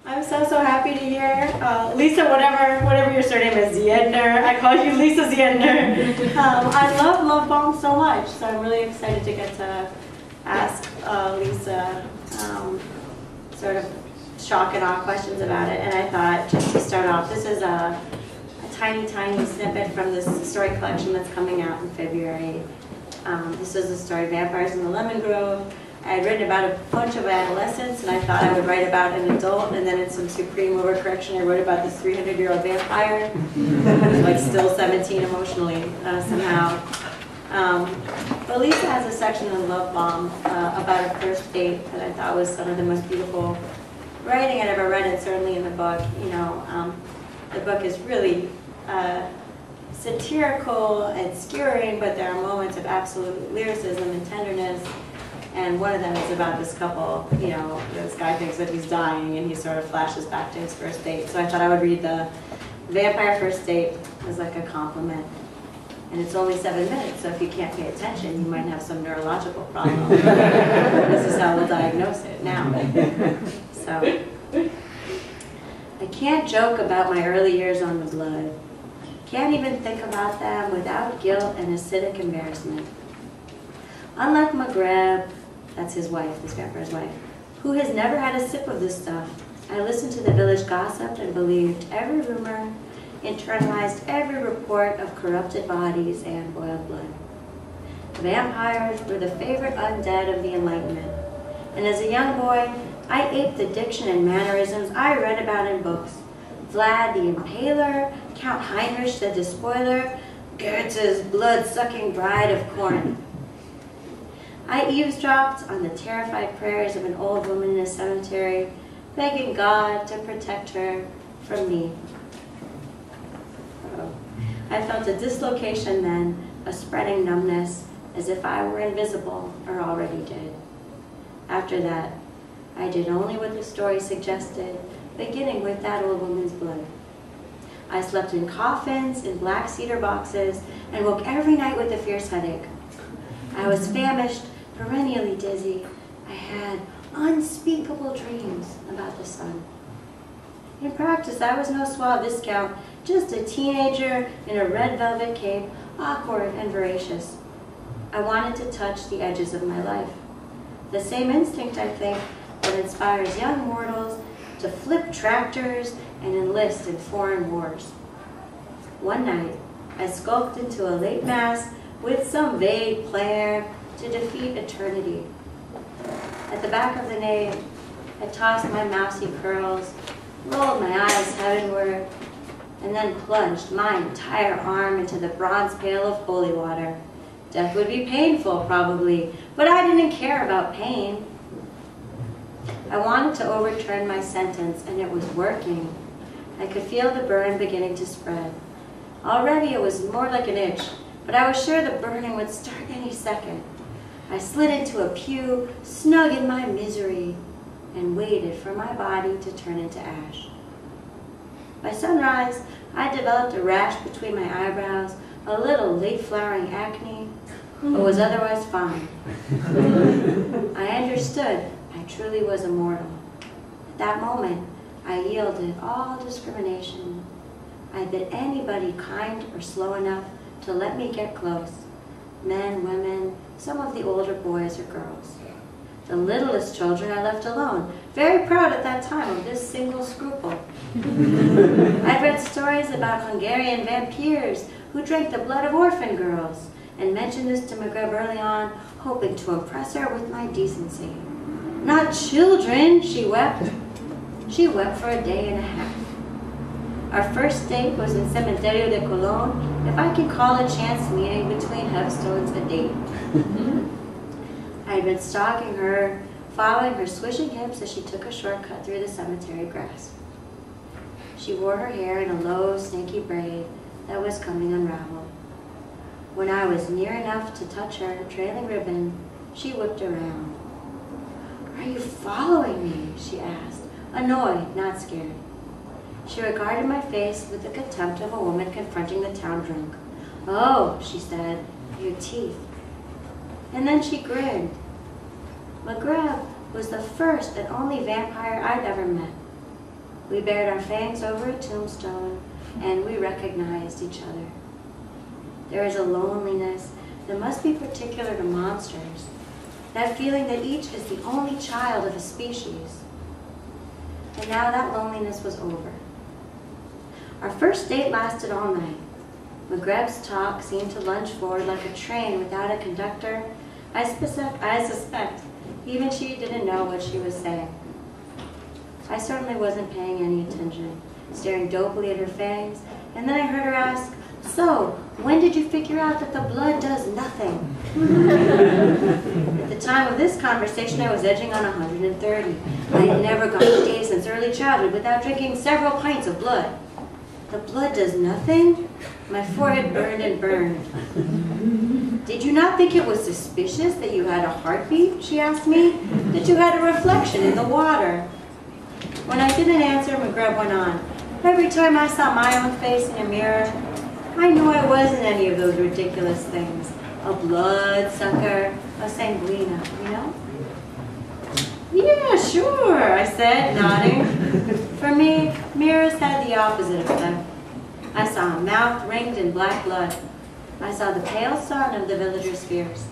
I'm so happy to hear. Lisa, whatever your surname is, Zeidner. I call you Lisa Zeidner. I love bombs so much, so I'm really excited to get to ask Lisa sort of shock and awe questions about it. And I thought, just to start off, this is a tiny snippet from this story collection that's coming out in February. This is the story Vampires in the Lemon Grove. I had written about a bunch of adolescents, and I thought I would write about an adult, and then in some supreme overcorrection, I wrote about this 300-year-old vampire who's like still 17 emotionally somehow. But Lisa has a section in Love Bomb about a first date that I thought was some of the most beautiful writing I'd ever read, and certainly in the book. You know, the book is really satirical and skewering, but there are moments of absolute lyricism and tenderness. And one of them is about this couple, you know, this guy thinks that he's dying and he sort of flashes back to his first date. So I thought I would read the Vampire First Date as like a compliment. And it's only 7 minutes, so if you can't pay attention, you might have some neurological problem. This is how we'll diagnose it now. So, I can't joke about my early years on the blood. Can't even think about them without guilt and acidic embarrassment. Unlike Maghreb, that's his wife, this vampire's wife, who has never had a sip of this stuff, I listened to the village gossip and believed every rumor, internalized every report of corrupted bodies and boiled blood. Vampires were the favorite undead of the Enlightenment, and as a young boy, I aped the diction and mannerisms I read about in books. Vlad the Impaler, Count Heinrich the Despoiler, Goethe's blood-sucking bride of Corinth. I eavesdropped on the terrified prayers of an old woman in a cemetery, begging God to protect her from me. I felt a dislocation then, a spreading numbness, as if I were invisible or already dead. After that, I did only what the story suggested, beginning with that old woman's blood. I slept in coffins, in black cedar boxes, and woke every night with a fierce headache. I was famished, perennially dizzy. I had unspeakable dreams about the sun. In practice, I was no suave viscount, just a teenager in a red velvet cape, awkward and voracious. I wanted to touch the edges of my life. The same instinct, I think, that inspires young mortals to flip tractors and enlist in foreign wars. One night, I skulked into a late mass with some vague plan to defeat eternity. At the back of the nave, I tossed my mousy curls, rolled my eyes heavenward, and then plunged my entire arm into the bronze pail of holy water. Death would be painful, probably, but I didn't care about pain. I wanted to overturn my sentence, and it was working. I could feel the burn beginning to spread. Already it was more like an itch, but I was sure the burning would start any second. I slid into a pew, snug in my misery, and waited for my body to turn into ash. By sunrise, I developed a rash between my eyebrows, a little late-flowering acne, but was otherwise fine. I understood I truly was immortal. At that moment, I yielded all discrimination. I bid anybody kind or slow enough to let me get close. Men, women, some of the older boys or girls. The littlest children I left alone, very proud at that time of this single scruple. I'd read stories about Hungarian vampires who drank the blood of orphan girls, and mentioned this to Maghreb early on, hoping to impress her with my decency. Not children, she wept. She wept for a day and a half. Our first date was in Cementerio de Colón, if I can call a chance meeting between headstones a date. I had been stalking her, following her swishing hips as she took a shortcut through the cemetery grass. She wore her hair in a low, snaky braid that was coming unraveled. When I was near enough to touch her trailing ribbon, she whipped around. "Are you following me?" she asked, annoyed, not scared. She regarded my face with the contempt of a woman confronting the town drunk. "Oh," she said, "your teeth." And then she grinned. Maghreb was the first and only vampire I'd ever met. We bared our fangs over a tombstone, and we recognized each other. There is a loneliness that must be particular to monsters, that feeling that each is the only child of a species. And now that loneliness was over. Our first date lasted all night. McGreb's talk seemed to lunge forward like a train without a conductor. I suspect even she didn't know what she was saying. I certainly wasn't paying any attention, staring dopily at her fangs, and then I heard her ask, "So, when did you figure out that the blood does nothing?" At the time of this conversation, I was edging on 130. I had never gone a day since early childhood without drinking several pints of blood. The blood does nothing? My forehead burned and burned. "Did you not think it was suspicious that you had a heartbeat?" she asked me. "That you had a reflection in the water?" When I didn't answer, McGreb went on. "Every time I saw my own face in a mirror, I knew I wasn't any of those ridiculous things. A bloodsucker, a sanguina, you know?" "Yeah, sure," I said, nodding. For me, mirrors had the opposite effect. I saw a mouth ringed in black blood. I saw the pale sun of the villagers' fears.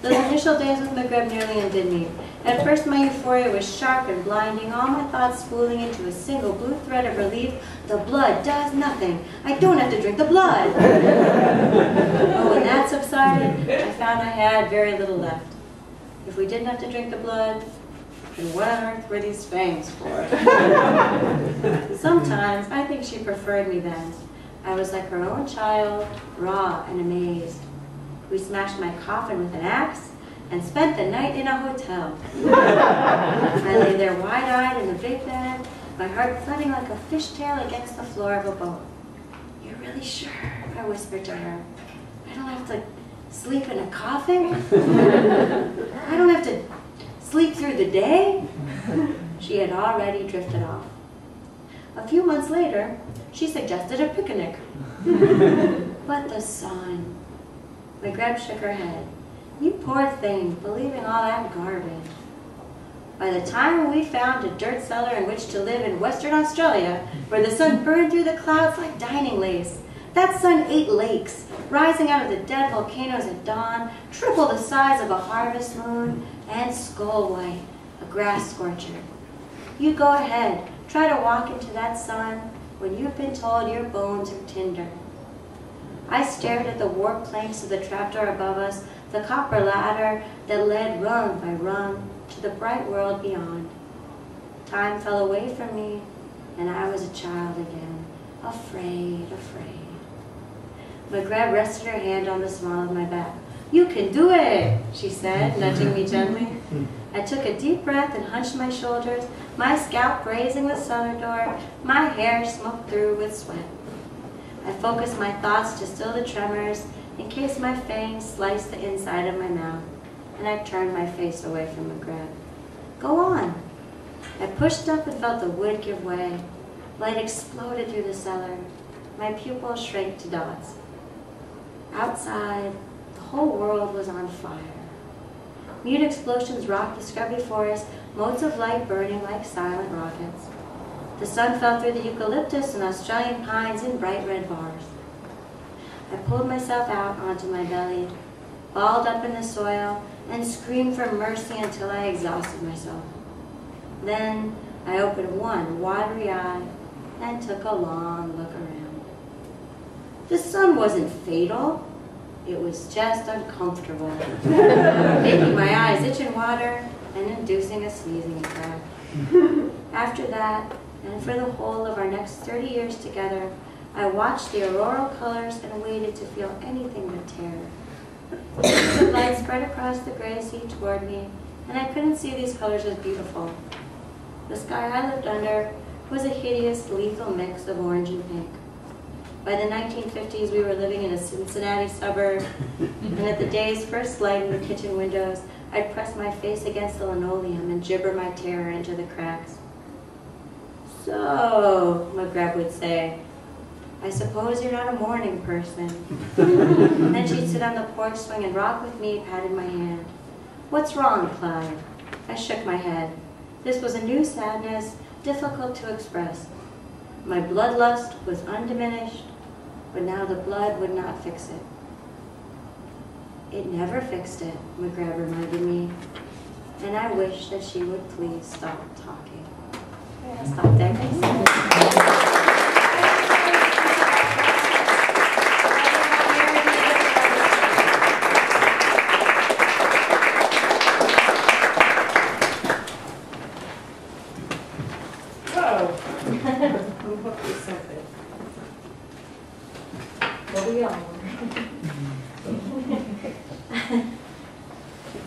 Those initial days with McGreb nearly undid me. At first my euphoria was sharp and blinding, all my thoughts spooling into a single blue thread of relief. The blood does nothing. I don't have to drink the blood. But when that subsided, I found I had very little left. If we didn't have to drink the blood, then what on earth were these fangs for? Sometimes I think she preferred me then. I was like her own child, raw and amazed. We smashed my coffin with an axe and spent the night in a hotel. I lay there wide-eyed in the big bed, my heart thudding like a fishtail against the floor of a boat. "You're really sure?" I whispered to her. "I don't have to sleep in a coffin? I don't have to sleep through the day?" She had already drifted off. A few months later, she suggested a picnic. But the sun. McGreb shook her head. "You poor thing, believing all that garbage." By the time we found a dirt cellar in which to live in Western Australia, where the sun burned through the clouds like dining lace, that sun ate lakes, rising out of the dead volcanoes at dawn, triple the size of a harvest moon, and skull white, a grass scorcher. You go ahead, try to walk into that sun when you've been told your bones are tinder. I stared at the warped planks of the trapdoor above us, the copper ladder that led rung by rung to the bright world beyond. Time fell away from me, and I was a child again, afraid. McGreb rested her hand on the small of my back. "You can do it," she said, nudging me gently. I took a deep breath and hunched my shoulders, my scalp grazing the cellar door, my hair smoked through with sweat. I focused my thoughts to still the tremors in case my fangs sliced the inside of my mouth, and I turned my face away from McGreb. "Go on." I pushed up and felt the wood give way. Light exploded through the cellar. My pupils shrank to dots. Outside, the whole world was on fire. Mute explosions rocked the scrubby forest, motes of light burning like silent rockets. The sun fell through the eucalyptus and Australian pines in bright red bars. I pulled myself out onto my belly, balled up in the soil, and screamed for mercy until I exhausted myself. Then I opened one watery eye and took a long look around. The sun wasn't fatal. It was just uncomfortable, making my eyes itch and water and inducing a sneezing attack. After that, and for the whole of our next 30 years together, I watched the auroral colors and waited to feel anything but terror. Streaks of light spread across the gray sea toward me, and I couldn't see these colors as beautiful. The sky I lived under was a hideous, lethal mix of orange and pink. By the 1950s, we were living in a Cincinnati suburb, and at the day's first light in the kitchen windows, I'd press my face against the linoleum and gibber my terror into the cracks. "So," McGreb would say, "I suppose you're not a morning person." Then she'd sit on the porch swing and rock with me, patting my hand. "What's wrong, Clyde?" I shook my head. This was a new sadness, difficult to express. My bloodlust was undiminished, but now the blood would not fix it. It never fixed it, McGrath reminded me, and I wish that she would please stop talking. I'll stop there, guys.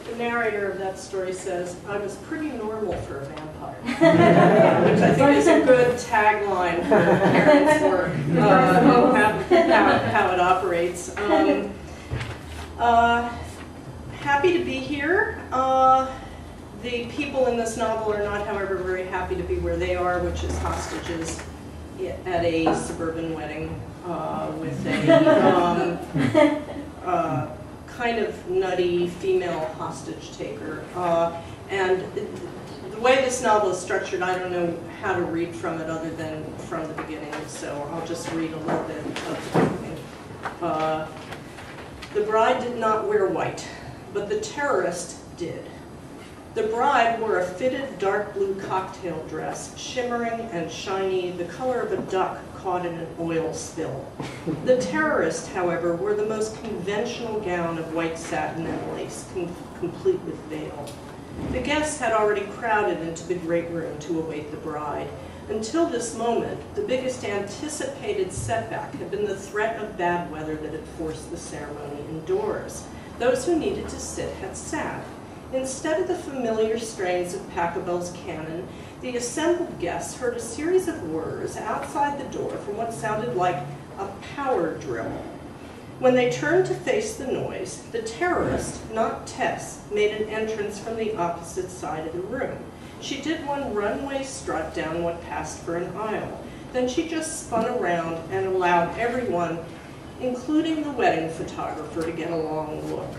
The narrator of that story says, I was pretty normal for a vampire, which I think is a good tagline for parents' work, how it operates. Happy to be here. The people in this novel are not, however, very happy to be where they are, which is hostages at a suburban wedding with a kind of nutty female hostage taker. And the way this novel is structured, I don't know how to read from it other than from the beginning, so I'll just read a little bit of the beginning. The bride did not wear white, but the terrorist did. The bride wore a fitted dark blue cocktail dress, shimmering and shiny, the color of a duck caught in an oil spill. The terrorist, however, wore the most conventional gown of white satin and lace, complete with veil. The guests had already crowded into the great room to await the bride. Until this moment, the biggest anticipated setback had been the threat of bad weather that had forced the ceremony indoors. Those who needed to sit had sat. Instead of the familiar strains of Pachelbel's canon, the assembled guests heard a series of whirs outside the door from what sounded like a power drill. When they turned to face the noise, the terrorist, not Tess, made an entrance from the opposite side of the room. She did one runway strut down what passed for an aisle. Then she just spun around and allowed everyone, including the wedding photographer, to get a long look.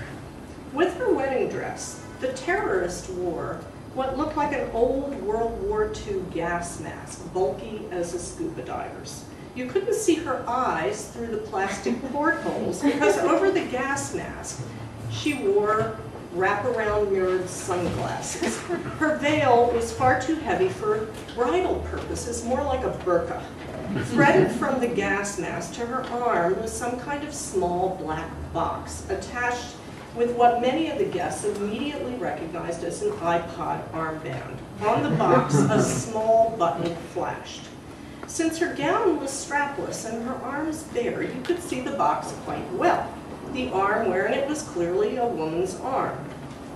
With her wedding dress, the terrorist wore what looked like an old World War II gas mask, bulky as a scuba diver's. You couldn't see her eyes through the plastic portholes because over the gas mask, she wore wraparound mirrored sunglasses. Her veil was far too heavy for bridal purposes, more like a burqa. Threaded from the gas mask to her arm was some kind of small black box attached with what many of the guests immediately recognized as an iPod armband. On the box, a small button flashed. Since her gown was strapless and her arms bare, you could see the box quite well. The arm wearing it was clearly a woman's arm,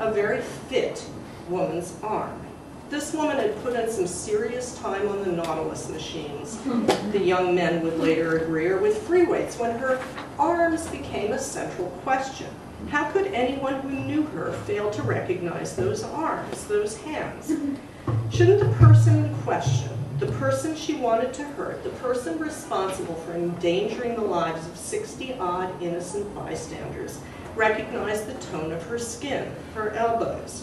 a very fit woman's arm. This woman had put in some serious time on the Nautilus machines, the young men would later agree, or with free weights, when her arms became a central question. How could anyone who knew her fail to recognize those arms, those hands? Shouldn't the person in question, the person she wanted to hurt, the person responsible for endangering the lives of 60-odd innocent bystanders, recognize the tone of her skin, her elbows?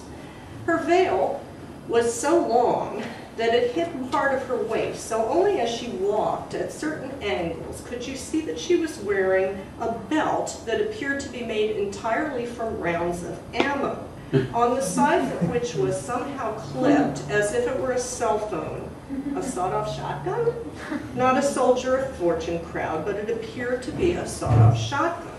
Her veil was so long that it hid part of her waist, so only as she walked at certain angles could you see that she was wearing a belt that appeared to be made entirely from rounds of ammo, on the side of which was somehow clipped as if it were a cell phone. A sawed-off shotgun? Not a soldier of fortune crowd, but it appeared to be a sawed-off shotgun.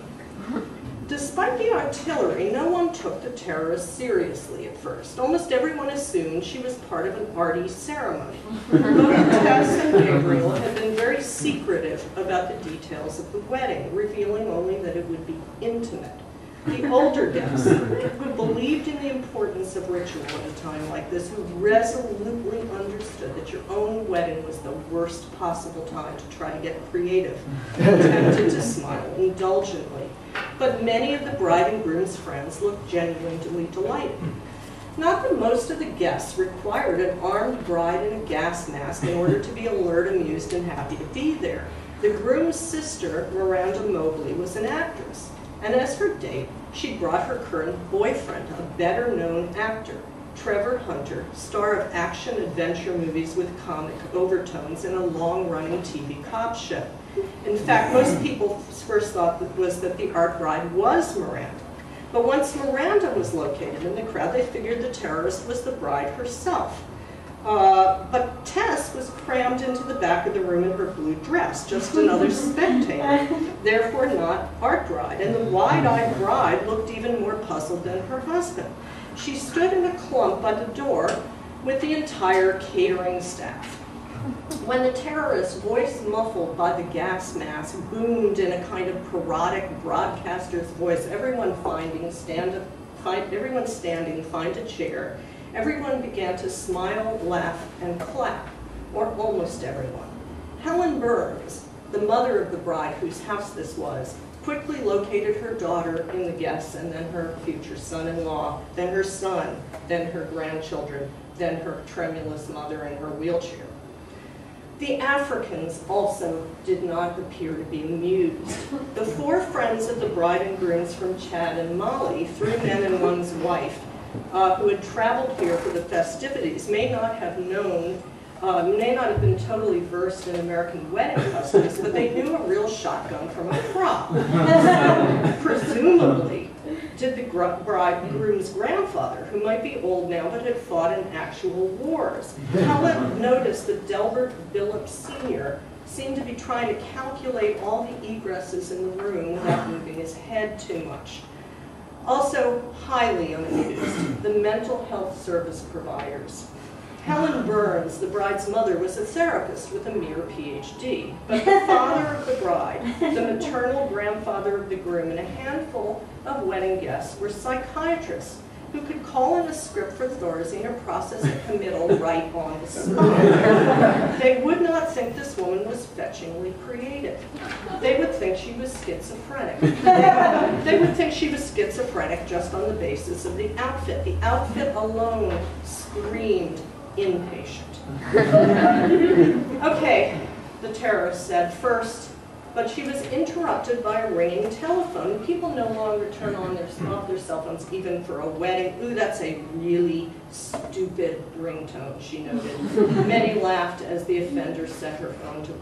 Despite the artillery, no one took the terrorist seriously at first. Almost everyone assumed she was part of an arty ceremony. Both Tess and Gabriel had been very secretive about the details of the wedding, revealing only that it would be intimate. The older guests, who believed in the importance of ritual at a time like this, who resolutely understood that your own wedding was the worst possible time to try to get creative, attempted to smile indulgently. But many of the bride and groom's friends looked genuinely delighted. Not that most of the guests required an armed bride in a gas mask in order to be alert, amused, and happy to be there. The groom's sister, Miranda Mobley, was an actress, and as her date, she brought her current boyfriend, a better-known actor. Trevor Hunter, star of action-adventure movies with comic overtones in a long-running TV cop show. In fact, most people's first thought was that the art bride was Miranda. But once Miranda was located in the crowd, they figured the terrorist was the bride herself. But Tess was crammed into the back of the room in her blue dress, just another spectator, therefore not art bride. And the wide-eyed bride looked even more puzzled than her husband. She stood in a clump by the door with the entire catering staff. When the terrorist, voice muffled by the gas mask, boomed in a kind of parodic broadcaster's voice, everyone standing, find a chair, everyone began to smile, laugh, and clap, or almost everyone. Helen Burns, the mother of the bride whose house this was, quickly located her daughter in the guests, and then her future son-in-law, then her son, then her grandchildren, then her tremulous mother in her wheelchair. The Africans also did not appear to be amused. The four friends of the bride and grooms from Chad and Mali, 3 men and 1's wife, who had traveled here for the festivities, may not have been totally versed in American wedding customs, but they knew a real shotgun from a prop. Presumably, did the bride and groom's grandfather, who might be old now but had fought in actual wars. Helen noticed that Delbert Billups Sr. seemed to be trying to calculate all the egresses in the room without moving his head too much. Also highly unamused, the mental health service providers. Helen Burns, the bride's mother, was a therapist with a mere PhD, but the father of the bride, the maternal grandfather of the groom, and a handful of wedding guests were psychiatrists who could call in a script for Thorazine or process a committal right on the spot. They would not think this woman was fetchingly creative. They would think she was schizophrenic. They would think she was schizophrenic just on the basis of the outfit. The outfit alone screamed inpatient. Okay, the terrorist said first, but she was interrupted by a ringing telephone. People no longer turn on off their cell phones even for a wedding. Ooh, that's a really stupid ringtone, she noted. Many laughed as the offender set her phone to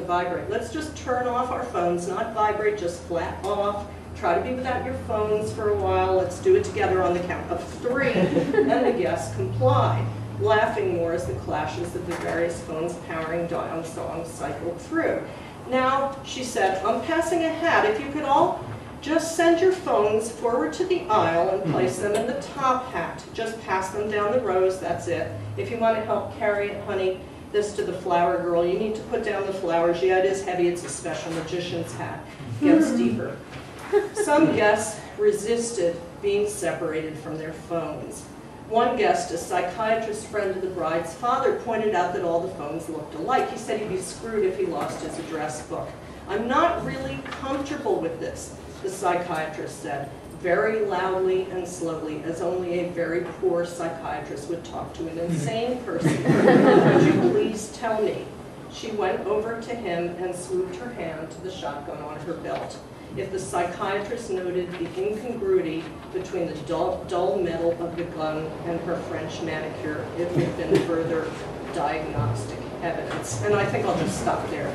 vibrate. Let's just turn off our phones, not vibrate, just flat off. Try to be without your phones for a while. Let's do it together on the count of 3. And the guests complied, laughing more as the clashes of the various phones powering down songs cycled through. Now, she said, I'm passing a hat. If you could all just send your phones forward to the aisle and place them in the top hat. Just pass them down the rows, that's it. If you want to help carry it, honey, this to the flower girl. You need to put down the flowers. Yeah, it is heavy. It's a special magician's hat. Gets deeper. Some guests resisted being separated from their phones. One guest, a psychiatrist friend of the bride's father, pointed out that all the phones looked alike. He said he'd be screwed if he lost his address book. I'm not really comfortable with this, the psychiatrist said, very loudly and slowly, as only a very poor psychiatrist would talk to an insane person. Would you please tell me? She went over to him and swooped her hand to the shotgun on her belt. If the psychiatrist noted the incongruity between the dull metal of the gun and her French manicure, it would have been further diagnostic evidence. And I think I'll just stop there.